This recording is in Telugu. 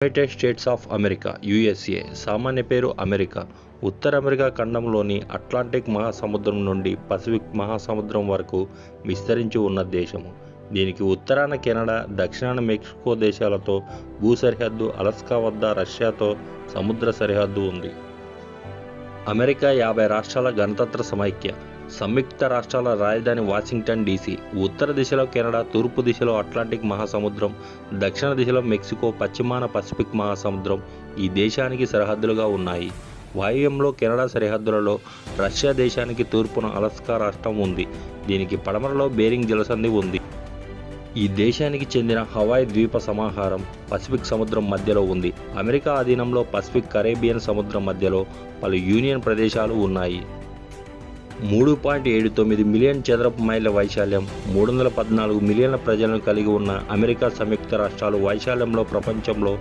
United states of America USA సామాన్య పేరు అమెరికా ఉత్తర అమెరికా ఖండంలోని అట్లాంటిక్ మహాసముద్రం నుండి పసిఫిక్ మహాసముద్రం వరకు విస్తరించి ఉన్న దేశము. దీనికి ఉత్తరాన కెనడా, దక్షిణాన మెక్సికో దేశాలతో భూ సరిహద్దు, అలస్కా వద్ద రష్యాతో సముద్ర సరిహద్దు ఉంది. అమెరికా 50 రాష్ట్రాల గణతంత్ర సమైక్య. సంయుక్త రాష్ట్రాల రాజధాని వాషింగ్టన్ డీసీ. ఉత్తర దిశలో కెనడా, తూర్పు దిశలో అట్లాంటిక్ మహాసముద్రం, దక్షిణ దిశలో మెక్సికో, పశ్చిమాన పసిఫిక్ మహాసముద్రం ఈ దేశానికి సరిహద్దులుగా ఉన్నాయి. వాయువ్యంలో కెనడా సరిహద్దులలో రష్యా దేశానికి తూర్పున అలస్కా రాష్ట్రం ఉంది. దీనికి పడమరలో బేరింగ్ జలసంధి ఉంది. ఈ దేశానికి చెందిన హవాయ్ ద్వీప సమాహారం పసిఫిక్ సముద్రం మధ్యలో ఉంది. అమెరికా అధీనంలో పసిఫిక్, కరేబియన్ సముద్రం మధ్యలో పలు యూనియన్ ప్రదేశాలు ఉన్నాయి. 3.79 మిలియన్ చదరపు మైళ్ళ వైశాల్యం, 314 మిలియన్ల ప్రజలను కలిగి ఉన్న అమెరికా సంయుక్త రాష్ట్రాలు వైశాల్యంలో ప్రపంచంలో